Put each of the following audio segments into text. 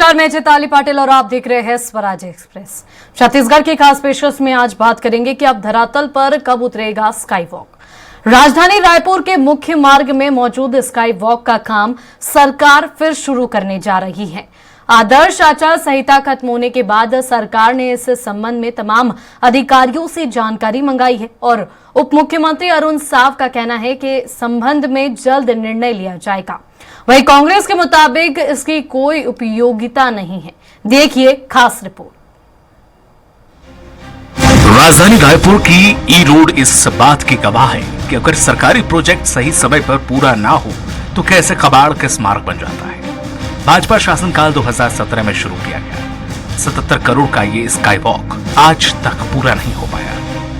नमस्कार, मैं चैताली पाटिल और आप देख रहे हैं स्वराज एक्सप्रेस। छत्तीसगढ़ की खास पेशकश में आज बात करेंगे कि अब धरातल पर कब उतरेगा स्काई वॉक। राजधानी रायपुर के मुख्य मार्ग में मौजूद स्काई वॉक का काम सरकार फिर शुरू करने जा रही है। आदर्श आचार संहिता खत्म होने के बाद सरकार ने इस संबंध में तमाम अधिकारियों से जानकारी मंगाई है और उप मुख्यमंत्री अरुण साव का कहना है कि संबंध में जल्द निर्णय लिया जाएगा। वहीं कांग्रेस के मुताबिक इसकी कोई उपयोगिता नहीं है। देखिए खास रिपोर्ट। राजधानी रायपुर की ई रोड इस बात की गवाह है कि अगर सरकारी प्रोजेक्ट सही समय पर पूरा ना हो तो कैसे कबाड़ के स्मारक बन जाता है। भाजपा शासनकाल 2017 में शुरू किया गया 77 करोड़ का ये स्काई वॉक आज तक पूरा नहीं हो पाया।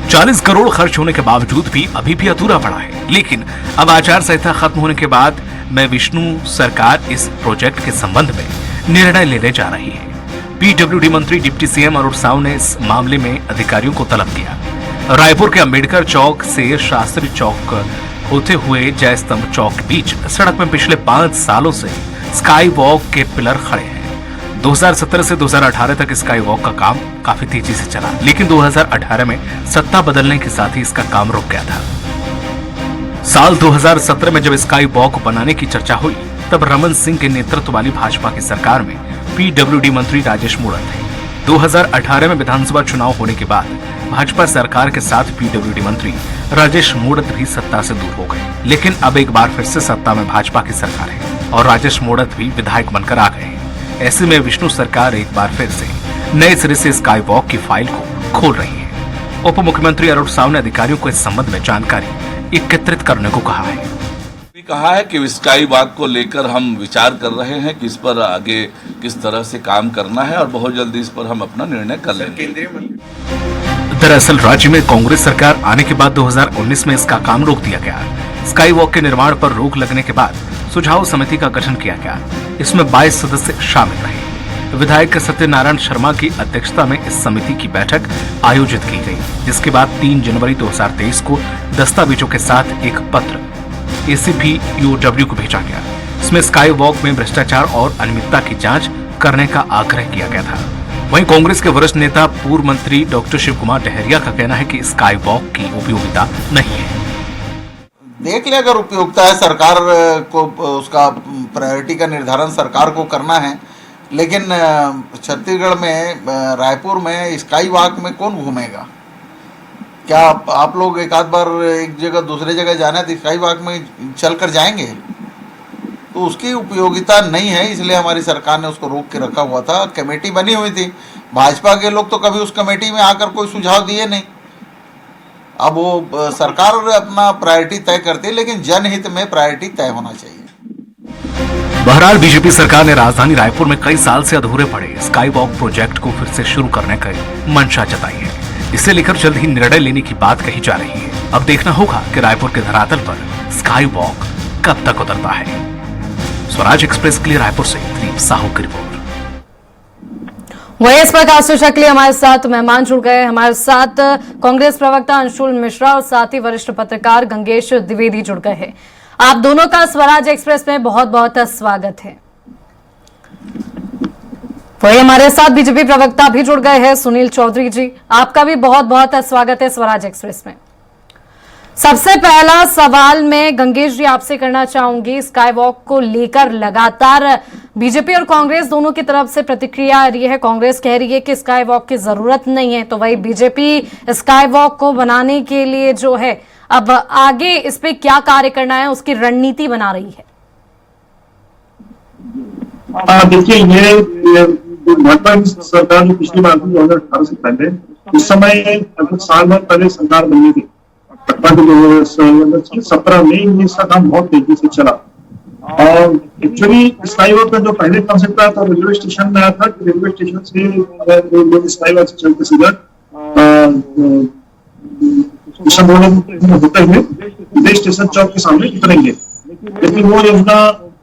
40 करोड़ खर्च होने के बावजूद भी अभी भी अधूरा पड़ा है। लेकिन अब आचार संहिता खत्म होने के बाद में विष्णु सरकार इस प्रोजेक्ट के संबंध में निर्णय लेने जा रही है। पीडब्ल्यूडी मंत्री डिप्टी सीएम अरुण साव ने इस मामले में अधिकारियों को तलब किया। रायपुर के अंबेडकर चौक से शास्त्री चौक होते हुए जय स्तंभ चौक के बीच सड़क में पिछले 5 सालों से स्काई वॉक के पिलर खड़े हैं। 2017 से 2018 तक स्काई वॉक का काम काफी तेजी से चला, लेकिन 2018 में सत्ता बदलने के साथ ही इसका काम रुक गया था। साल 2017 में जब स्काई वॉक बनाने की चर्चा हुई तब रमन सिंह के नेतृत्व वाली भाजपा की सरकार में पीडब्ल्यूडी मंत्री राजेश मूणत थे। 2018 में विधानसभा चुनाव होने के बाद भाजपा सरकार के साथ पीडब्ल्यूडी मंत्री राजेश मूणत भी सत्ता से दूर हो गए। लेकिन अब एक बार फिर से सत्ता में भाजपा की सरकार है और राजेश मूणत भी विधायक बनकर आ गए हैं। ऐसे में विष्णु सरकार एक बार फिर से नए सिरे से स्काई वॉक की फाइल को खोल रही है। उप मुख्यमंत्री अरुण साव ने अधिकारियों को इस संबंध में जानकारी एकत्रित करने को कहा है। कहा है कि स्काई वॉक को लेकर हम विचार कर रहे हैं कि इस पर आगे किस तरह से काम करना है और बहुत जल्दी इस पर हम अपना निर्णय कर लेंगे। दरअसल राज्य में कांग्रेस सरकार आने के बाद 2019 में इसका काम रोक दिया गया। स्काई वॉक के निर्माण पर रोक लगने के बाद सुझाव समिति का गठन किया गया। इसमें 22 सदस्य शामिल रहे। विधायक सत्यनारायण शर्मा की अध्यक्षता में इस समिति की बैठक आयोजित की गई, जिसके बाद 3 जनवरी 2023 को दस्तावेजों के साथ एक पत्र एसीपी यूडब्ल्यू को भेजा गया। इसमें स्काई वॉक में भ्रष्टाचार और अनियमितता की जांच करने का आग्रह किया गया था। वहीं कांग्रेस के वरिष्ठ नेता पूर्व मंत्री डॉक्टर शिव कुमार डहरिया का कहना है कि स्काई वॉक की उपयोगिता नहीं है। देख ले, अगर उपयोगिता है सरकार को उसका प्रायोरिटी का निर्धारण सरकार को करना है, लेकिन छत्तीसगढ़ में रायपुर में स्काई वॉक में कौन घूमेगा? क्या आप लोग एक आध बार एक जगह दूसरे जगह जाना है तो स्काई वॉक में चल कर जाएंगे? तो उसकी उपयोगिता नहीं है, इसलिए हमारी सरकार ने उसको रोक के रखा हुआ था। कमेटी बनी हुई थी, भाजपा के लोग तो कभी उस कमेटी में आकर कोई सुझाव दिए नहीं। अब वो सरकार अपना प्रायोरिटी तय करती है, लेकिन जनहित में प्रायोरिटी तय होना चाहिए। बहरहाल बीजेपी सरकार ने राजधानी रायपुर में कई साल से अधूरे पड़े स्काई वॉक प्रोजेक्ट को फिर से शुरू करने का मंशा जताई है। इसे लेकर जल्द ही निर्णय लेने की बात कही जा रही है। अब देखना होगा कि रायपुर के धरातल पर स्काई वॉक कब तक उतरता है। स्वराज एक्सप्रेस के लिए रायपुर से दिलीप साहू की रिपोर्ट। वही इस पर खास चर्चा के लिए हमारे साथ मेहमान जुड़ गए। हमारे साथ कांग्रेस प्रवक्ता अंशुल मिश्रा और साथ ही वरिष्ठ पत्रकार गंगेश द्विवेदी जुड़ गए हैं। आप दोनों का स्वराज एक्सप्रेस में बहुत बहुत स्वागत है। वही हमारे साथ बीजेपी प्रवक्ता भी जुड़ गए हैं, सुनील चौधरी जी, आपका भी बहुत बहुत स्वागत है स्वराज एक्सप्रेस में। सबसे पहला सवाल मैं गंगेश जी आपसे करना चाहूंगी, स्काई वॉक को लेकर लगातार बीजेपी और कांग्रेस दोनों की तरफ से प्रतिक्रिया आ रही है। कांग्रेस कह रही है कि स्काई वॉक की जरूरत नहीं है, तो वही बीजेपी स्काई वॉक को बनाने के लिए जो है अब आगे इस पे क्या कार्य करना है उसकी रणनीति बना रही है। देखिए, ये भाजपा की सरकार जो पिछली बार 2018 से पहले, उस समय लगभग साल भर पहले सरकार बनी थी। 2017 में इसका काम बहुत तेजी से चला और एक्चुअली स्काई वॉक का जो पहले कंसेप्ट आया था रेलवे स्टेशन में आया था कि रेलवे स्टेशन से स्काई वॉक से चलते सीधा होते हुए विदेश स्टेशन चौक के सामने उतरेंगे। लेकिन वो योजना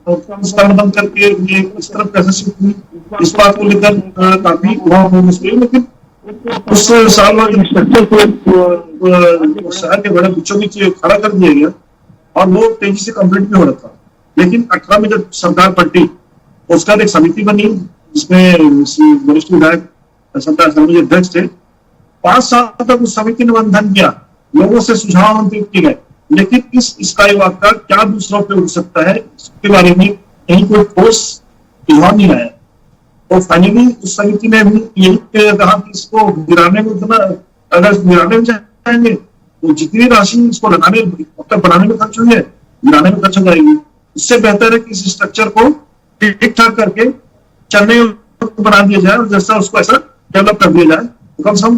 इसका मतलब करके ये इस तरफ कैसे हुई, इस बात को लेकर काफी मुश्किल, लेकिन उस साल इंस्ट्रक्चर को शहर के बड़े बच्चों के खड़ा कर दिया गया और वो तेजी से कंप्लीट भी हो रहा था। लेकिन 18 में जब सरकार पलटी उसका एक समिति बनी जिसमें वरिष्ठ विधायक सत्ता समिति अध्यक्ष थे। 5 साल तक उस समिति ने मंथन किया, लोगों से सुझाव आमंत्रित किए गए, लेकिन इस स्काई वॉक का क्या दूसरा उपयोग हो सकता है, इसके बारे में कहीं कोई ठोस सुझाव नहीं आया। तो फाइनली उस समिति ने भी यही कहा कि इसको गिराने में उतना, अगर गिराने में चाहेंगे तो जितनी राशि इसको लगाने अब तक बनाने में खर्च हुई है, गिराने में खर्च हो जाएगी। इससे बेहतर है कि इस स्ट्रक्चर को ठीक ठाक करके चलने बना दिया जाए और जैसा उसको ऐसा डेवलप कर दिया जाए, तो कम से कम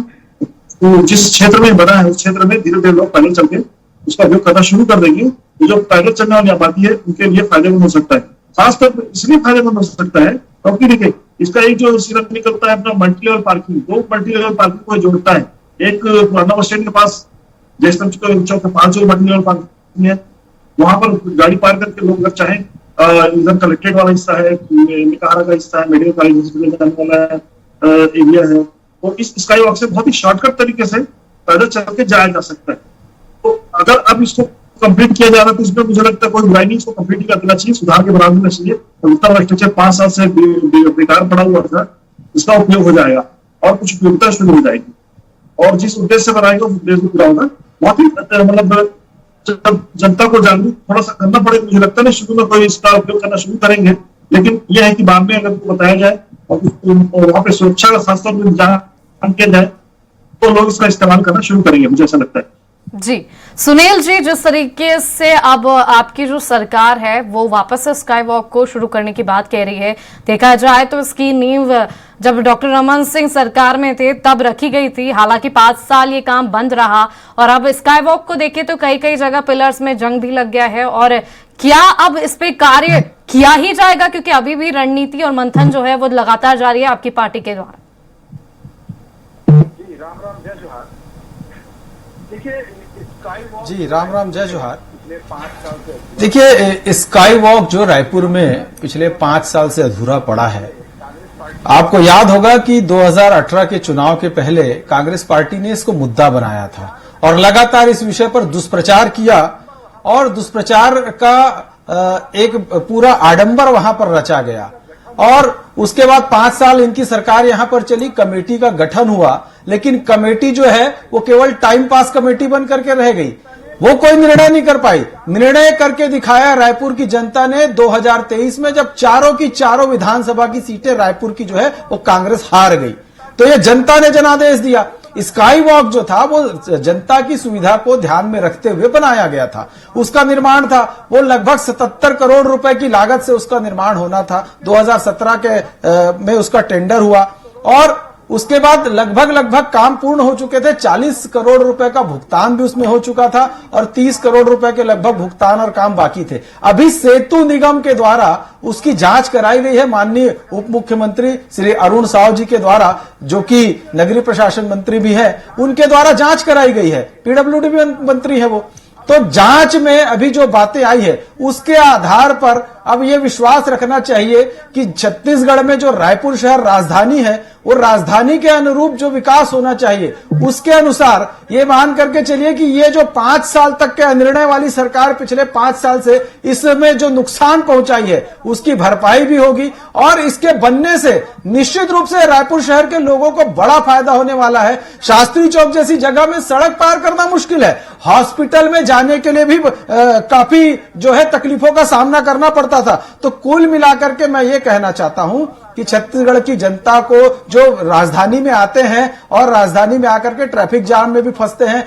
तो जिस क्षेत्र में बना है उस क्षेत्र में धीरे धीरे लोग पैदल चल के उसका उपयोग करना शुरू कर देंगे। तो जो पैदल चलने वाली आबादी है उनके लिए फायदेमंद हो सकता है। खासतौर पर इसलिए फायदेमंद हो सकता है क्योंकि देखिए इसका एक जो सिरा निकलता है अपना multi level parking, 2 multi level parking को जोड़ता है। एक पुराना बस स्टैंड के पास जयस्तंभ चौक के 5 मल्टी लेवल पार्किंग है, वहां पर गाड़ी पार्क करके लोग अगर चाहें, इधर कलेक्ट्रेट वाला हिस्सा है, निकारा का हिस्सा है, मेडिकल कॉलेज जाने वाला एरिया है, तो इस स्काई वॉक से बहुत ही शॉर्टकट तरीके से पैदल चल के जाया जा सकता है। तो अगर अब इसको कंप्लीट किया जा रहा है तो इसमें मुझे लगता है कोई बुराई नहीं, इसको कंप्लीट ही कर देना चाहिए, सुधार के बना देना चाहिए। इतना स्ट्रक्चर 5 साल से बेकार पड़ा हुआ था, इसका उपयोग हो जाएगा और कुछ उपयोगिता शुरू हो जाएगी और जिस उद्देश्य से बनाएगा उस उद्देश्य को पूरा होगा। बहुत ही मतलब जनता को जागरूक थोड़ा सा करना पड़ेगा। मुझे लगता नहीं शुरू में कोई इसका उपयोग करना शुरू करेंगे, लेकिन यह है कि बाद में अगर बताया जाए और वहां पे सुरक्षा का खासतौर पर इंतजाम किया जाए तो लोग इसका इस्तेमाल करना शुरू करेंगे, मुझे ऐसा लगता है। जी सुनील जी, जिस तरीके से अब आपकी जो सरकार है वो वापस से स्काई वॉक को शुरू करने की बात कह रही है, देखा जाए तो इसकी नींव जब डॉक्टर रमन सिंह सरकार में थे तब रखी गई थी। हालांकि 5 साल ये काम बंद रहा और अब स्काई वॉक को देखें तो कई कई जगह पिलर्स में जंग भी लग गया है। और क्या अब इस पे कार्य किया ही जाएगा, क्योंकि अभी भी रणनीति और मंथन जो है वो लगातार जारी है आपकी पार्टी के द्वारा? जी राम राम जय जोहार। देखिए जी राम राम जय जोहार। पिछले 5 साल से देखिए स्काई वॉक जो रायपुर में पिछले 5 साल से अधूरा पड़ा है, आपको याद होगा कि 2018 के चुनाव के पहले कांग्रेस पार्टी ने इसको मुद्दा बनाया था और लगातार इस विषय पर दुष्प्रचार किया और दुष्प्रचार का एक पूरा आडंबर वहां पर रचा गया। और उसके बाद 5 साल इनकी सरकार यहां पर चली, कमेटी का गठन हुआ, लेकिन कमेटी जो है वो केवल टाइम पास कमेटी बन करके रह गई, वो कोई निर्णय नहीं कर पाई। निर्णय करके दिखाया रायपुर की जनता ने 2023 में, जब चारों की चारों विधानसभा की सीटें रायपुर की जो है वो कांग्रेस हार गई, तो ये जनता ने जनादेश दिया। स्काई वॉक जो था वो जनता की सुविधा को ध्यान में रखते हुए बनाया गया था। उसका निर्माण था वो लगभग 77 करोड़ रुपए की लागत से उसका निर्माण होना था। 2017 के में उसका टेंडर हुआ और उसके बाद लगभग काम पूर्ण हो चुके थे। 40 करोड़ रुपए का भुगतान भी उसमें हो चुका था और 30 करोड़ रुपए के लगभग भुगतान और काम बाकी थे। अभी सेतु निगम के द्वारा उसकी जांच कराई गई है, माननीय उप मुख्यमंत्री श्री अरुण साव जी के द्वारा, जो कि नगरीय प्रशासन मंत्री भी है, उनके द्वारा जांच कराई गई है। पीडब्ल्यूडी मंत्री है वो। तो जांच में अभी जो बातें आई है उसके आधार पर अब ये विश्वास रखना चाहिए कि छत्तीसगढ़ में जो रायपुर शहर राजधानी है वो राजधानी के अनुरूप जो विकास होना चाहिए उसके अनुसार ये मान करके चलिए कि ये जो 5 साल तक के अनिर्णय वाली सरकार पिछले 5 साल से इसमें जो नुकसान पहुंचाई है उसकी भरपाई भी होगी और इसके बनने से निश्चित रूप से रायपुर शहर के लोगों को बड़ा फायदा होने वाला है। शास्त्री चौक जैसी जगह में सड़क पार करना मुश्किल है, हॉस्पिटल में जाने के लिए भी काफी जो है तकलीफों का सामना करना पड़ता था। तो कुल मिलाकर के मैं ये कहना चाहता हूं कि छत्तीसगढ़ की जनता को जो राजधानी में आते हैं और राजधानी में आकर के ट्रैफिक जाम में भी फंसते हैं,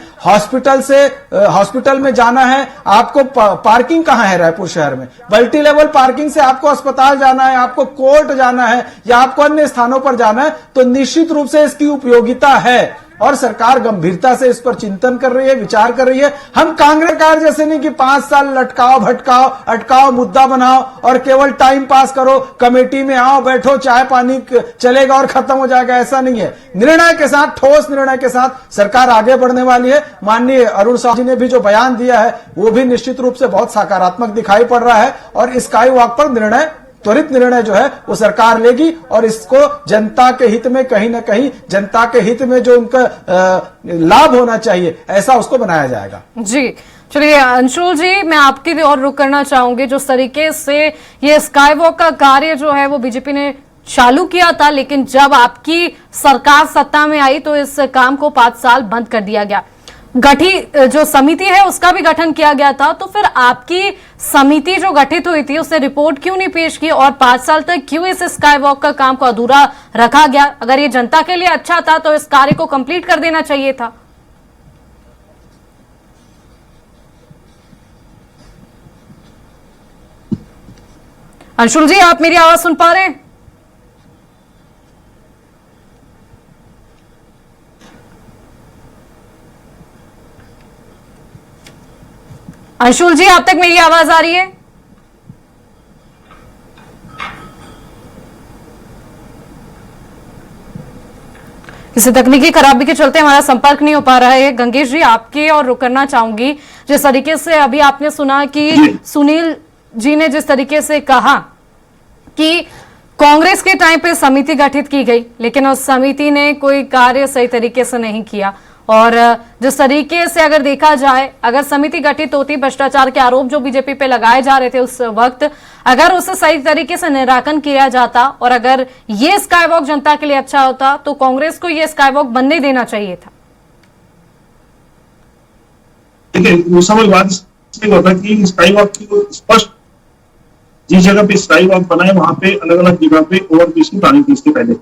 हॉस्पिटल में जाना है, आपको पार्किंग कहां है रायपुर शहर में, मल्टी लेवल पार्किंग से आपको अस्पताल जाना है, आपको कोर्ट जाना है या आपको अन्य स्थानों पर जाना है, तो निश्चित रूप से इसकी उपयोगिता है और सरकार गंभीरता से इस पर चिंतन कर रही है, विचार कर रही है। हम कांग्रेस सरकार जैसे नहीं कि 5 साल लटकाओ भटकाओ अटकाओ मुद्दा बनाओ और केवल टाइम पास करो, कमेटी में आओ बैठो चाय पानी चलेगा और खत्म हो जाएगा, ऐसा नहीं है। निर्णय के साथ, ठोस निर्णय के साथ सरकार आगे बढ़ने वाली है। माननीय अरुण साव जी ने भी जो बयान दिया है वो भी निश्चित रूप से बहुत सकारात्मक दिखाई पड़ रहा है और स्काई वॉक पर त्वरित निर्णय जो है वो सरकार लेगी और इसको जनता के हित में, कहीं ना कहीं जनता के हित में जो उनका लाभ होना चाहिए ऐसा उसको बनाया जाएगा। जी चलिए अंशुल जी, मैं आपकी ओर रुक करना चाहूंगी। जिस तरीके से ये स्काई वॉक का कार्य जो है वो बीजेपी ने चालू किया था, लेकिन जब आपकी सरकार सत्ता में आई तो इस काम को 5 साल बंद कर दिया गया। गठित जो समिति है उसका भी गठन किया गया था, तो फिर आपकी समिति जो गठित हुई थी उसने रिपोर्ट क्यों नहीं पेश की और 5 साल तक क्यों इस स्काई वॉक का काम को अधूरा रखा गया? अगर ये जनता के लिए अच्छा था तो इस कार्य को कंप्लीट कर देना चाहिए था। अंशुल जी, आप मेरी आवाज सुन पा रहे हैं? अंशुल जी, आप तक मेरी आवाज आ रही है? किसी तकनीकी खराबी के चलते हमारा संपर्क नहीं हो पा रहा है। गंगेश जी, आपके और रुक करना चाहूंगी। जिस तरीके से अभी आपने सुना कि सुनील जी ने जिस तरीके से कहा कि कांग्रेस के टाइम पे समिति गठित की गई, लेकिन उस समिति ने कोई कार्य सही तरीके से नहीं किया, और जिस तरीके से अगर देखा जाए, अगर समिति गठित होती, भ्रष्टाचार के आरोप जो बीजेपी पे लगाए जा रहे थे उस वक्त, अगर उससे सही तरीके से निराकरण किया जाता और अगर ये स्काई वॉक जनता के लिए अच्छा होता तो कांग्रेस को ये स्काई वॉक बनने देना चाहिए था। देखिए, उस समय बात इसलिए होता कि स्काई वॉक की स्पष्ट जिस जगह पे स्काई वॉक बनाए वहां पे अलग अलग जगह पे ओवरब्रिज की प्लानिंग थी इसके पहले,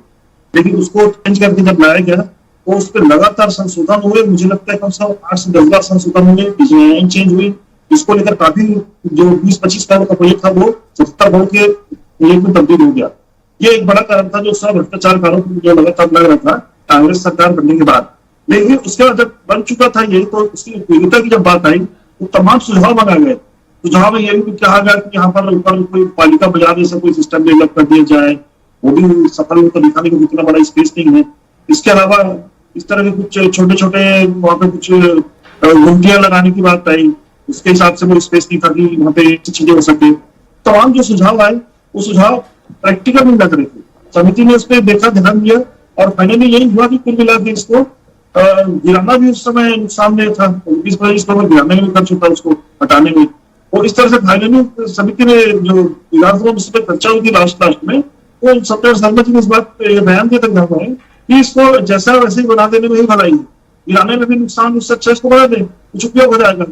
लेकिन उसको चेंज करके जब लाया गया तो उस पर लगातार संशोधन हुए। मुझे लगता है कम से कम 8 से 10 बार संशोधन हुए, डिजाइन चेंज हुई। इसको लेकर काफी जो 20-25 करोड़ का प्रोजेक्ट था वो 70 करोड़ के प्रोजेक्ट में तब्दील हो गया। ये एक बड़ा कारण था जो सब भ्रष्टाचार कारों जो लगातार लग रहा था कांग्रेस सरकार बनने के बाद। लेकिन उसके बाद जब बन चुका था ये, तो उसकी उपयोगिता की जब बात आई तो तमाम सुझाव मांगा गए। सुझाव में ये भी कहा गया कि यहाँ पर ऊपर कोई पालिका बाजार जैसा कोई सिस्टम डेवलप कर दिया जाए, वो भी सफल होकर दिखाने को इतना बड़ा स्पेस नहीं है। इसके अलावा इस तरह के कुछ छोटे छोटे वहाँ पे कुछ घुमटियां लगाने की बात आई, उसके हिसाब से वो स्पेस नहीं था कि वहाँ पे चीजें हो सके। तमाम जो सुझाव आए वो सुझाव प्रैक्टिकल नहीं लग रहे थे। समिति ने उस पर देखा, ध्यान दिया और फाइनली यही हुआ कि कुल मिला के इसको गिराना भी उस समय नुकसान में था। 20-25 करोड़ गिराने में खर्च होता उसको हटाने में, और इस तरह से फाइनली समिति ने जो विधानसभा में पर चर्चा हुई थी लास्ट में, वो सत्तर शर्मा जी ने इस बात बयान दिया था कि इसको जैसा वैसे ही बना देने में ही भलाई है, गिराने में भी नुकसान, उससे अच्छा इसको बना दे, कुछ उपयोग हो जाएगा।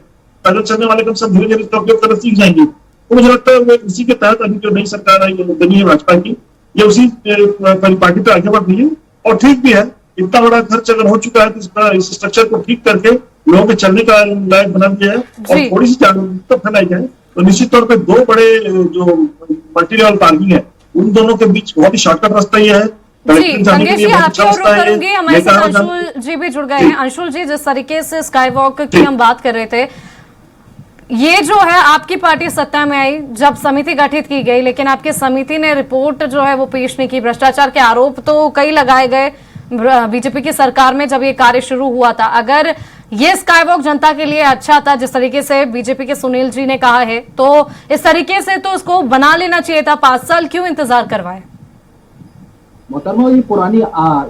पैदल चलने वाले कम सब धीरे धीरे इसका उपयोग करना सीख जाएंगे। तो मुझे लगता है वो इसी के तहत अभी जो नई सरकार आई बनी है भाजपा की, ये उसी पार्टी पे आगे बढ़ रही है और ठीक भी है। इतना बड़ा खर्च अगर हो चुका है तो इसका इस स्ट्रक्चर को ठीक करके लोगों के चलने का लायक बना दिया है और थोड़ी सी जागरूकता फैलाई जाए तो निश्चित तौर पर दो बड़े जो मल्टी लेवल पार्किंग है उन दोनों के बीच बहुत ही शॉर्टकट रास्ता ही है। जी, गंगेश जी, आपकी और रुक करूंगी। हमारे साथ अंशुल जी भी जुड़ गए हैं। अंशुल जी, जिस तरीके से स्काई वॉक की हम बात कर रहे थे, ये जो है आपकी पार्टी सत्ता में आई जब समिति गठित की गई, लेकिन आपकी समिति ने रिपोर्ट जो है वो पेश नहीं की। भ्रष्टाचार के आरोप तो कई लगाए गए बीजेपी की सरकार में जब ये कार्य शुरू हुआ था। अगर ये स्काई वॉक जनता के लिए अच्छा था, जिस तरीके से बीजेपी के सुनील जी ने कहा है, तो इस तरीके से तो उसको बना लेना चाहिए था। 5 साल क्यों इंतजार करवाए? मोहतरमा, ये पुरानी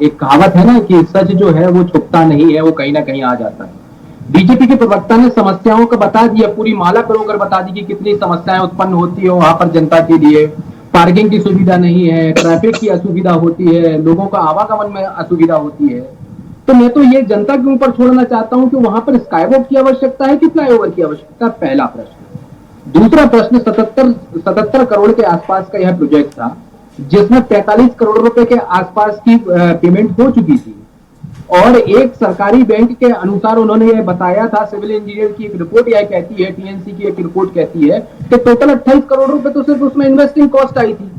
एक कहावत है ना कि सच जो है वो छुपता नहीं है, वो कहीं ना कहीं आ जाता है। बीजेपी के प्रवक्ता ने समस्याओं का बता दिया, पूरी माला कर बता दी कि कितनी समस्याएं उत्पन्न होती है वहां पर जनता के लिए। पार्किंग की सुविधा नहीं है, ट्रैफिक की असुविधा होती है, लोगों का आवागमन में असुविधा होती है। तो मैं तो ये जनता के ऊपर छोड़ना चाहता हूं कि वहां पर स्काई वॉक की आवश्यकता है कि फ्लाईओवर की आवश्यकता, पहला प्रश्न। दूसरा प्रश्न, 77 करोड़ के आसपास का यह प्रोजेक्ट था जिसमें 45 करोड़ रुपए के आसपास की पेमेंट हो चुकी थी, और एक सरकारी बैंक के अनुसार उन्होंने यह बताया था, सिविल इंजीनियर की एक रिपोर्ट यह कहती है, टीएनसी की एक रिपोर्ट कहती है कि टोटल 28 करोड़ रुपए तो सिर्फ उसमें इन्वेस्टिंग कॉस्ट आई थी।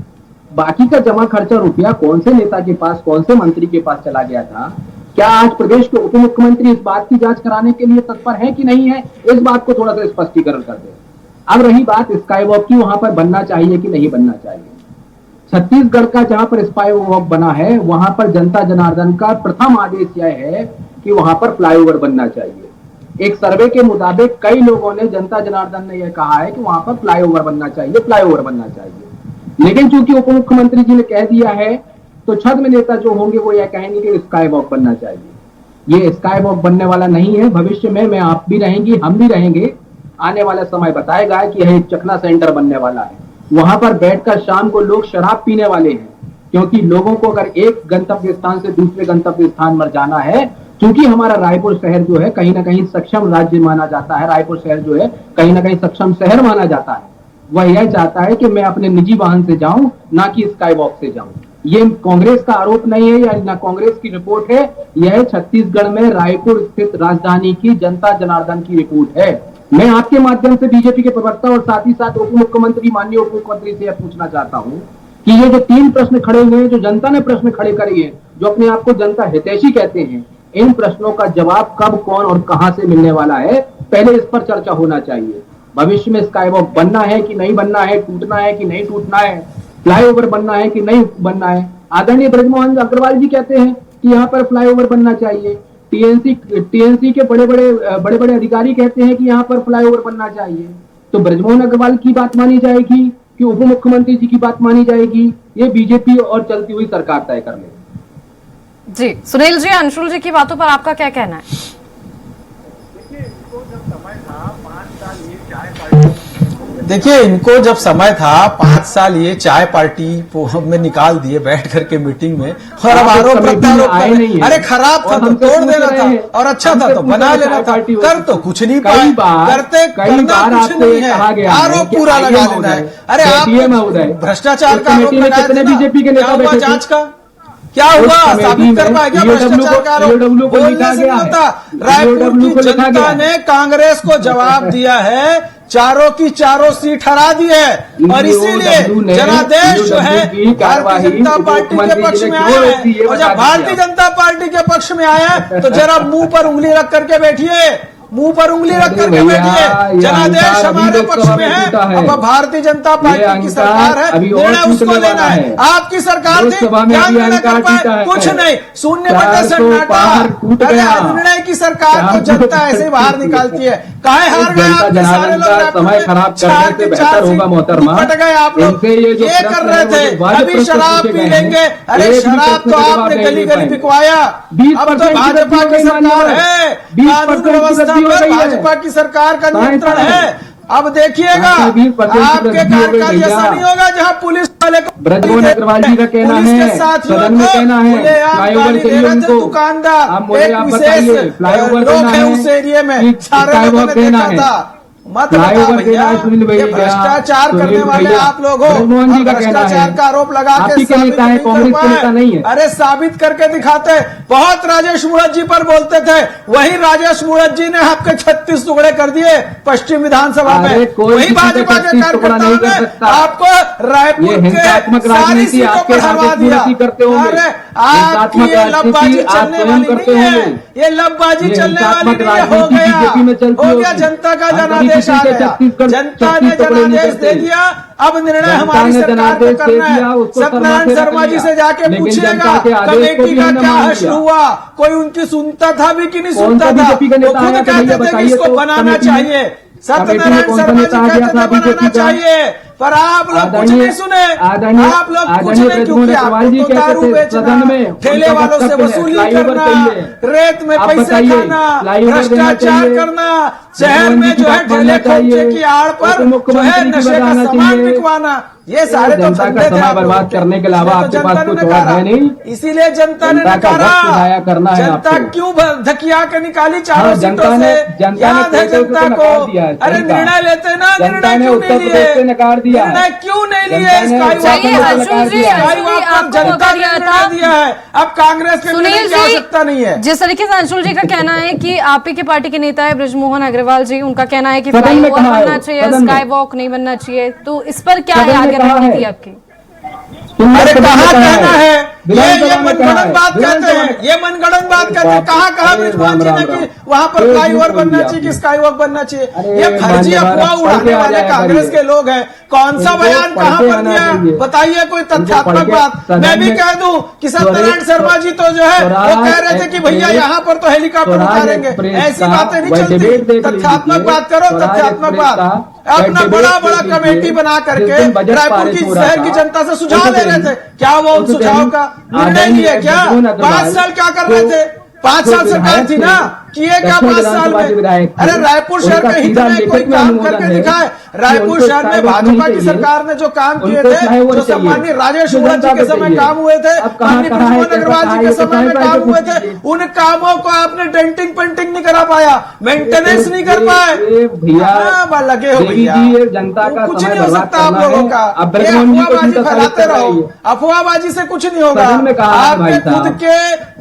बाकी का जमा खर्चा रुपया कौन से नेता के पास, कौन से मंत्री के पास चला गया था? क्या आज प्रदेश के उप मुख्यमंत्री इस बात की जांच कराने के लिए तत्पर है कि नहीं है? इस बात को थोड़ा सा स्पष्टीकरण कर दे। अब रही बात स्काई वॉक की, वहां पर बनना चाहिए कि नहीं बनना चाहिए। छत्तीसगढ़ का जहां पर स्काई वॉक बना है वहां पर जनता जनार्दन का प्रथम आदेश यह है कि वहां पर फ्लाईओवर बनना चाहिए। एक सर्वे के मुताबिक कई लोगों ने, जनता जनार्दन ने यह कहा है कि वहां पर फ्लाईओवर बनना चाहिए, फ्लाईओवर बनना चाहिए। लेकिन चूंकि उप मुख्यमंत्री जी ने कह दिया है तो छद्म नेता जो होंगे वो यह कहेंगे कि स्काई वॉक बनना चाहिए। ये स्काई वॉक बनने वाला नहीं है। भविष्य में आप भी रहेंगी, हम भी रहेंगे, आने वाला समय बताएगा कि यह एक चखना सेंटर बनने वाला है। वहां पर बैठकर शाम को लोग शराब पीने वाले हैं, क्योंकि लोगों को अगर एक गंतव्य स्थान से दूसरे गंतव्य स्थान पर जाना है, क्योंकि हमारा रायपुर शहर जो है कहीं ना कहीं सक्षम राज्य माना जाता है, रायपुर शहर जो है कहीं ना कहीं सक्षम शहर माना जाता है, वह यह चाहता है कि मैं अपने निजी वाहन से जाऊं, ना कि स्काई वॉक से जाऊं। ये कांग्रेस का आरोप नहीं है या ना कांग्रेस की रिपोर्ट है, यह छत्तीसगढ़ में रायपुर स्थित राजधानी की जनता जनार्दन की रिपोर्ट है। मैं आपके माध्यम से बीजेपी के प्रवक्ता और साथ ही साथ उप मुख्यमंत्री, माननीय उप मुख्यमंत्री से यह पूछना चाहता हूं कि ये जो 3 प्रश्न खड़े हुए हैं, जो जनता ने प्रश्न खड़े करे हैं, जो अपने आप को जनता हितैषी कहते हैं, इन प्रश्नों का जवाब कब, कौन और कहां से मिलने वाला है, पहले इस पर चर्चा होना चाहिए। भविष्य में स्काई वॉक बनना है कि नहीं बनना है, टूटना है कि नहीं टूटना है, फ्लाईओवर बनना है कि नहीं बनना है। आदरणीय ब्रजमोहन अग्रवाल जी कहते हैं कि यहाँ पर फ्लाईओवर बनना चाहिए। टीएनसी के बड़े बड़े अधिकारी कहते हैं कि यहाँ पर फ्लाईओवर बनना चाहिए। तो ब्रजमोहन अग्रवाल की बात मानी जाएगी कि उप मुख्यमंत्री जी की बात मानी जाएगी, ये बीजेपी और चलती हुई सरकार तय कर ले। जी सुनील जी, अंशुल जी की बातों पर आपका क्या कहना है? देखिए, इनको जब समय था 5 साल ये चाय पार्टी में निकाल दिए बैठ करके मीटिंग में, और अब आरोप प्रत्यारोप अरे खराब था तो तोड़ देना था, और अच्छा था तो बना लेना था, कर तो कुछ नहीं पाए, करते करना कुछ नहीं है, आरोप पूरा लगा लेना है। अरे आप भ्रष्टाचार का आरोप लगा देना, बीजेपी के नेता हुआ जांच का क्या हुआ, साबित कर पाएगा भ्रष्टाचार का आरोप? बोलने से नहीं होता। रायपुर की जनता ने कांग्रेस को जवाब दिया है, चारों की चारों सीट हरा दी है, और इसीलिए जनादेश जो है भारतीय जनता पार्टी के पक्ष में आया है। और जब भारतीय जनता पार्टी के पक्ष में आया है तो जरा मुंह पर उंगली रख करके बैठिए, मुंह पर उंगली रख करके बैठिए। जनादेश हमारे पक्ष में है, अब भारतीय जनता पार्टी की सरकार है, निर्णय उसको लेना है। आपकी सरकार थी, क्या निर्णय कर पाए? कुछ नहीं, 0% सन्नाटा। अरे निर्णय की सरकार को जनता ऐसे बाहर निकालती है, काहे हार गए आपके सारे लोग? समय खराब करने से बेहतर होगा मोहतरमा, पट गए आप लोग, ये कर रहे थे, अभी शराब पी लेंगे। अरे शराब तो आपने गली गली बिकवाया, अब तो भाजपा की सरकार है, कानून व्यवस्था पर भाजपा की सरकार का नियंत्रण है। अब देखिएगा आपके कार्यकाल ऐसा नहीं होगा जहां पुलिस वाले को, ब्रजमोहन अग्रवाल जी का कहना है, सदन में कहना है फ्लाईओवर के लिए उनको दुकानदार एक विशेष फ्लाईओवर लोग है उस एरिया में, सारे लोगों ने देखा था। मत भ्रष्टाचार करने वाले आप लोग हो, भ्रष्टाचार का आरोप लगा के साबित नहीं कर पाए। अरे साबित करके दिखाते। बहुत राजेश मूणत जी पर बोलते थे, वही राजेश मूणत जी ने आपके 36 टुकड़े कर दिए पश्चिम विधानसभा में। वही भाजपा के कार्यकर्ताओं ने आपको रायपुर के सारी सीटों पर हरवा दिया। अरे आपकी ये लबबाजी चलने वाली नहीं है, ये लबबाजी चलने वाली नहीं है। हो गया जनता का जनादेश आ गया, जनता ने जनादेश दे दिया। अब निर्णय हमारी सरकार को करना है। सत्यनारायण शर्मा जी से जाके पूछिएगा कमेटी का क्या हश्र हुआ, कोई उनकी सुनता था भी कि नहीं सुनता था? वो खुद कहते थे कि इसको बनाना चाहिए, सत्यनारायण शर्मा जी कहते थे बनाना चाहिए, पर आप लोग कुछ नहीं सुने, आप लोग कुछ नहीं, क्योंकि आपको तो दारू बेचना, ठेले वालों से वसूली करना, रेत में पैसे खाना, भ्रष्टाचार करना, शहर में जो है ठेले खोचे की आड़ पर जो है नशे का सामान बिकवाना, ये सारे तो धंधे थे बर्बाद करने के अलावा आपके पास कुछ और है नहीं। इसीलिए जनता ने नकारा। जनता क्यों धकिया के निकाली चारों सीटों से? याद है जनता को? अरे निर्णय लेते ना, निर्णय क्यों नहीं लिए? निर्णय क्यों नहीं लिए? जनता ने निर्णय दिया है, अब कांग्रेस के निर्णय की आवश्यकता नहीं है। जिस तरीके से अंशुल जी का कहना है कि आप ही के पार्टी के नेता है ब्रजमोहन अग्रवाल जी, उनका कहना है कि फ्लाईओवर बनना चाहिए, स्काई वॉक नहीं बनना चाहिए, तो इस पर क्या है आगे रणनीति आपकी? अरे कहाँ कहना है? ये मनगढ़ंत बात कहते हैं, ये मनगढ़ंत बात कहते हैं। कहा ब्रजमोहन जी ने कि वहां पर फ्लाईओवर बनना चाहिए कि स्काई वॉक बनना चाहिए? ये फर्जी अफवाह उड़ाने वाले कांग्रेस के लोग हैं। कौन सा बयान कहां पर दिया बताइए, कोई तथ्यात्मक बात। मैं भी कह दूं कि सत्यनारायण शर्मा जी तो जो है वो कह रहे थे कि भैया यहाँ पर तो हेलीकॉप्टर उतारेंगे, ऐसी बातें नहीं चलती। तथ्यात्मक बात करो, तथ्यात्मक बात। अपना बड़ा बड़ा कमेटी बना करके रायपुर की शहर की जनता से सुझाव ले रहे थे, क्या वो उन सुझाव का निर्णय लिया? क्या 5 साल क्या कर रहे थे? 5 साल सरकार थी ना, किए क्या 5 साल में? अरे रायपुर शहर के हित में कोई काम करके दिखाए। रायपुर शहर में भाजपा की सरकार ने जो काम किए थे, जो सम्मानीय राजेश उड़न जी के समय काम हुए थे, माननीय ब्रजमोहन अग्रवाल जी के समय में काम हुए थे, उन कामों को आपने डेंटिंग पेंटिंग नहीं करा पाया, मेंटेनेंस नहीं कर पाए। भैया लगे हो भैया, जनता का कुछ नहीं हो सकता आप लोगों का। अफवाहबाजी फैलाते रहो, अफवाहबाजी से कुछ नहीं होगा। आपके खुद के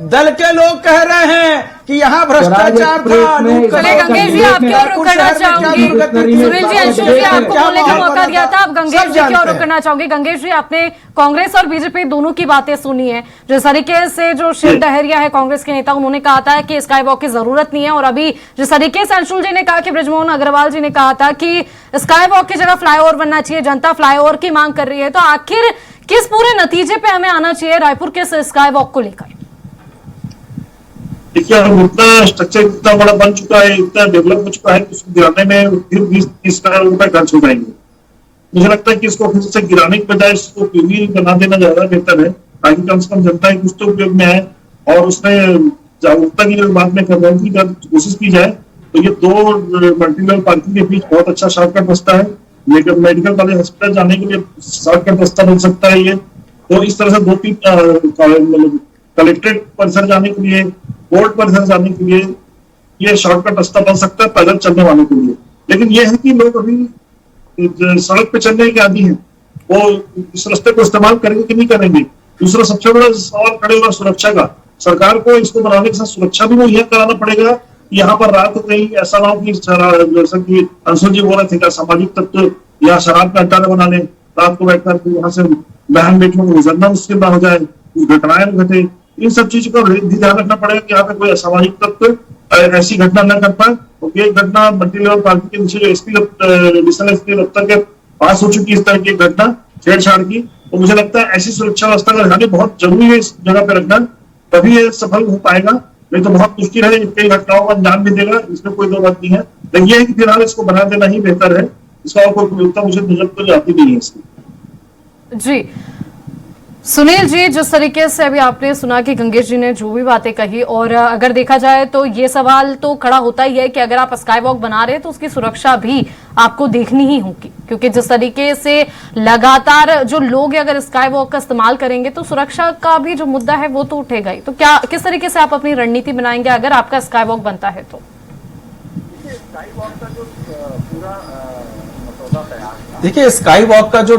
दल के लोग कह रहे हैं कि यहाँ भ्रष्टाचार था। गंगेश जी आप क्यों रुकना चाहोगे? सुनील जी, अंशुल जी आपको बोलने का मौका दिया था, आप गंगेश जी क्यों रुकना चाहोगे? गंगेश जी, आपने कांग्रेस और बीजेपी दोनों की बातें सुनी है। जिस तरीके से जो शिव डहरिया है कांग्रेस के नेता, उन्होंने कहा था कि स्काई वॉक की जरूरत नहीं है, और अभी जिस तरीके से अंशुल जी ने कहा कि ब्रजमोहन अग्रवाल जी ने कहा था कि स्काई वॉक की जगह फ्लाईओवर बनना चाहिए, जनता फ्लाईओवर की मांग कर रही है, तो आखिर किस पूरे नतीजे पे हमें आना चाहिए रायपुर के स्काई वॉक को लेकर? देखिए, हम इतना स्ट्रक्चर इतना बड़ा बन चुका है, इतना डेवलप हो चुका है कि उसको गिराने में फिर 20-30 करोड़ रुपए खर्च हो जाएंगे। मुझे लगता है कि इसको फिर से गिराने के बजाय इसको पीवी बना देना ज्यादा बेहतर है, ताकि कम से कम जनता की कुछ तो उपयोग में आए और उसमें जागरूकता की जो बात में कर रहा हूँ की कोशिश की जाए। तो ये 2 मल्टी लेवल पार्किंग के बीच बहुत अच्छा शॉर्टकट रास्ता है, लेकिन मेडिकल कॉलेज हॉस्पिटल जाने के लिए शॉर्टकट रास्ता बन सकता है ये। तो इस तरह से 2-3 कलेक्ट्रेट परिसर जाने के लिए, कोर्ट परिसर जाने के लिए ये शॉर्टकट रास्ता बन सकता है पैदल चलने वालों के लिए। लेकिन ये है कि लोग अभी सड़क पे चलने के आदी हैं, वो इस रास्ते को इस्तेमाल करेंगे कि नहीं करेंगे। दूसरा सबसे बड़ा सवाल खड़े हुआ सुरक्षा का। सरकार को इसको बनाने के साथ सुरक्षा भी मुहैया कराना पड़ेगा। यहाँ पर रात कहीं ऐसा ना हो कि जैसा कि अंशुल जी बोल रहे थे, सामाजिक तत्व या शराब का अड्डा बना ले, रात को बैठकर वहां से बहन बेटियों को गुजरना मुश्किल ना हो जाए, घटनाएं घटे। इन सब चीजों का ध्यान रखना पड़ेगा कि यहाँ पे कोई असामाजिक तत्व ऐसी घटना न कर पाए। तो ये घटना मल्टी लेवल पार्किंग के नीचे जो एडिशनल एसपी दफ्तर के पास हो चुकी है इस तरह की घटना छेड़छाड़ की। तो मुझे लगता है ऐसी सुरक्षा व्यवस्था का रहना बहुत जरूरी है इस जगह पे रखना, तभी ये सफल हो पाएगा। नहीं तो बहुत मुश्किल है, कई घटनाओं का अंजाम भी देगा, इसमें कोई दो बात नहीं है। लेकिन ये है कि फिलहाल इसको बना देना ही बेहतर है, इसका और कोई उपयोगिता मुझे नजर तो जाती नहीं है इसकी। जी सुनील जी, जिस तरीके से अभी आपने सुना कि गंगेश जी ने जो भी बातें कही, और अगर देखा जाए तो ये सवाल तो खड़ा होता ही है कि अगर आप स्काई वॉक बना रहे हैं तो उसकी सुरक्षा भी आपको देखनी ही होगी, क्योंकि जिस तरीके से लगातार जो लोग अगर स्काई वॉक का इस्तेमाल करेंगे तो सुरक्षा का भी जो मुद्दा है वो तो उठेगा ही। तो क्या किस तरीके से आप अपनी रणनीति बनाएंगे अगर आपका स्काई वॉक बनता है तो? स्काई वॉक का जो पूरा मसौदा तैयार था, देखिए, स्काई वॉक का जो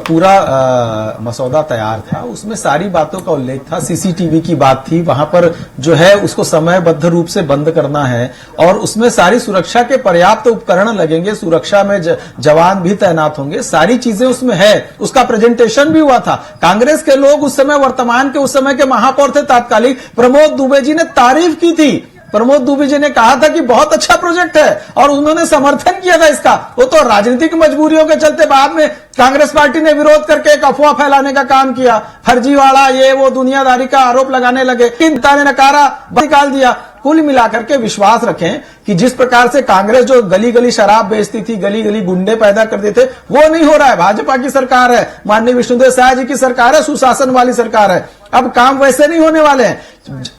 पूरा मसौदा तैयार था उसमें सारी बातों का उल्लेख था। सीसीटीवी की बात थी, वहां पर जो है उसको समयबद्ध रूप से बंद करना है, और उसमें सारी सुरक्षा के पर्याप्त उपकरण लगेंगे, सुरक्षा में जवान भी तैनात होंगे, सारी चीजें उसमें है। उसका प्रेजेंटेशन भी हुआ था। कांग्रेस के लोग उस समय, वर्तमान के उस समय के महापौर थे तात्कालिक प्रमोद दुबे जी ने तारीफ की थी। प्रमोद दुबे जी ने कहा था कि बहुत अच्छा प्रोजेक्ट है, और उन्होंने समर्थन किया था इसका। वो तो राजनीतिक मजबूरियों के चलते बाद में कांग्रेस पार्टी ने विरोध करके एक अफवाह फैलाने का काम किया, फर्जीवाड़ा ये वो दुनियादारी का आरोप लगाने लगे, नेता ने नकारा निकाल दिया। कुल मिलाकर के विश्वास रखें कि जिस प्रकार से कांग्रेस जो गली गली शराब बेचती थी, गली गली गुंडे पैदा कर देते, वो नहीं हो रहा है। भाजपा की सरकार है, माननीय विष्णुदेव साय जी की सरकार है, सुशासन वाली सरकार है। अब काम वैसे नहीं होने वाले हैं।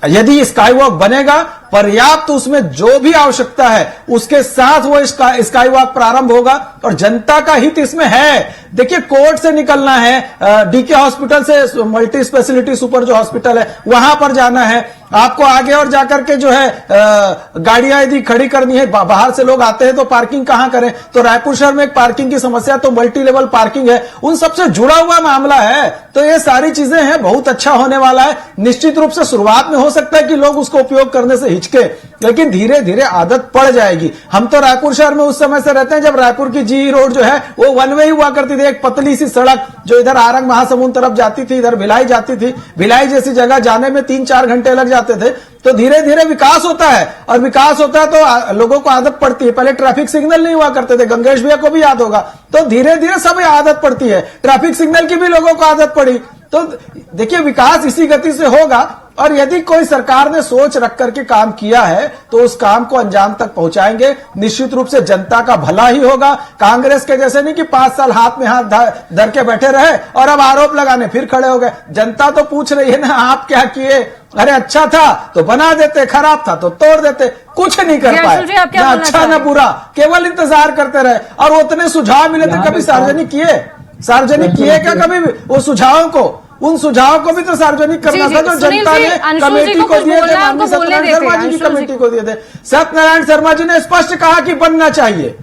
यदि स्काई वॉक बनेगा, पर्याप्त तो उसमें जो भी आवश्यकता है उसके साथ वो स्काई वॉक प्रारंभ होगा, और जनता का हित इसमें है। देखिए, कोर्ट से निकलना है, डीके हॉस्पिटल से मल्टी स्पेशलिटी सुपर जो हॉस्पिटल है वहां पर जाना है, आपको आगे और जाकर के जो है गाड़ियां यदि खड़ी करनी है, बाहर से लोग आते हैं तो पार्किंग कहां करें? तो रायपुर शहर में एक पार्किंग की समस्या, तो मल्टी लेवल पार्किंग है, उन सबसे जुड़ा हुआ मामला है। तो ये सारी चीजें हैं, बहुत अच्छा होने वाला है। निश्चित रूप से शुरुआत में हो सकता है कि लोग उसको उपयोग करने से हिचके, लेकिन धीरे धीरे आदत पड़ जाएगी। हम तो रायपुर शहर में उस समय से रहते हैं जब रायपुर की जी रोड जो है वो वन वे हुआ करती थी, एक पतली सी सड़क जो इधर आरंग महासमुंद तरफ जाती थी, इधर भिलाई जाती थी। भिलाई जैसी जगह जाने में 3-4 घंटे लग जाते थे। तो धीरे धीरे विकास होता है, और विकास होता है तो लोगों को आदत पड़ती है। पहले ट्रैफिक सिग्नल नहीं हुआ करते थे, गंगेश भैया को भी याद होगा। तो धीरे धीरे सब आदत पड़ती है, ट्रैफिक सिग्नल की भी लोगों को आदत पड़ी। तो देखिए, विकास इसी गति से होगा और यदि कोई सरकार ने सोच रख करके काम किया है तो उस काम को अंजाम तक पहुंचाएंगे। निश्चित रूप से जनता का भला ही होगा। कांग्रेस के जैसे नहीं कि 5 साल हाथ में हाथ धर के बैठे रहे और अब आरोप लगाने फिर खड़े हो गए। जनता तो पूछ रही है ना, आप क्या किए? अरे अच्छा था तो बना देते, खराब था तो तोड़ देते, कुछ नहीं कर पाए, ना अच्छा ना बुरा, केवल इंतजार करते रहे। और उतने सुझाव मिले थे, कभी सार्वजनिक किए क्या कभी वो सुझावों को? उन सुझाव को भी तो सार्वजनिक करना था जो जनता ने कमेटी को दिए थे, माननीय सत्यनारायण शर्मा जी की कमेटी को दिए थे। सत्यनारायण शर्मा जी ने स्पष्ट कहा कि बनना चाहिए।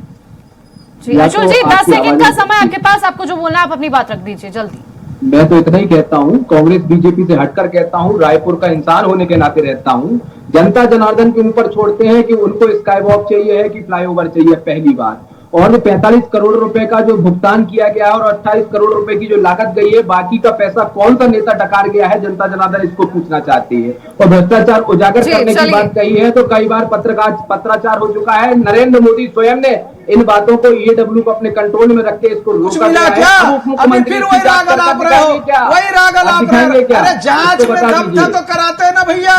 जी अंशुल जी, 10 सेकंड का समय आपके पास, आपको जो बोलना है आप अपनी बात रख दीजिए जल्दी। मैं तो इतना ही कहता हूं, कांग्रेस बीजेपी से हटकर कहता हूं, रायपुर का इंसान होने के नाते रहता हूं, जनता जनार्दन के ऊपर छोड़ते हैं कि उनको स्काई वॉक चाहिए है कि फ्लाईओवर चाहिए पहली बार। और 45 करोड़ रुपए का जो भुगतान किया गया है और 28 करोड़ रुपए की जो लागत गई है, बाकी का पैसा कौन सा नेता डकार गया है, जनता जनार्दन इसको पूछना चाहती है। और भ्रष्टाचार उजागर करने की बात कही है तो कई बार पत्राचार हो चुका है। नरेंद्र मोदी स्वयं ने इन बातों को ईडब्ल्यू को अपने कंट्रोल में रख के इसको रोका गया है। मुख्यमंत्री फिर वही राग अलाप रहे हो, वही राग अलाप रहे हो। अरे जांच में दम था तो कराते हैं ना भैया,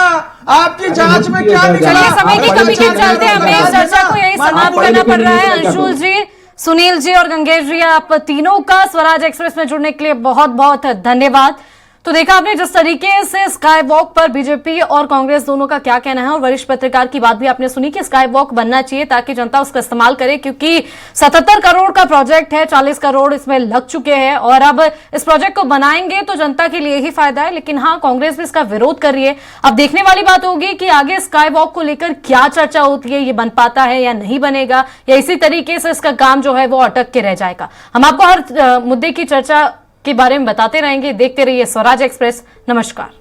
आपकी जांच में क्या निकला? समय की कमी के चलते हमें इस चर्चा को यही समाप्त करना पड़ रहा है। अंशुल जी, सुनील जी और गंगेश जी, आप तीनों का स्वराज एक्सप्रेस में जुड़ने के लिए बहुत बहुत धन्यवाद। तो देखा आपने जिस तरीके से स्काई वॉक पर बीजेपी और कांग्रेस दोनों का क्या कहना है, और वरिष्ठ पत्रकार की बात भी आपने सुनी कि स्काई वॉक बनना चाहिए ताकि जनता उसका इस्तेमाल करे, क्योंकि 77 करोड़ का प्रोजेक्ट है, 40 करोड़ इसमें लग चुके हैं और अब इस प्रोजेक्ट को बनाएंगे तो जनता के लिए ही फायदा है। लेकिन हाँ, कांग्रेस भी इसका विरोध कर रही है। अब देखने वाली बात होगी कि आगे स्काई वॉक को लेकर क्या चर्चा होती है, ये बन पाता है या नहीं बनेगा, या इसी तरीके से इसका काम जो है वो अटक के रह जाएगा। हम आपको हर मुद्दे की चर्चा के बारे में बताते रहेंगे। देखते रहिए स्वराज एक्सप्रेस। नमस्कार।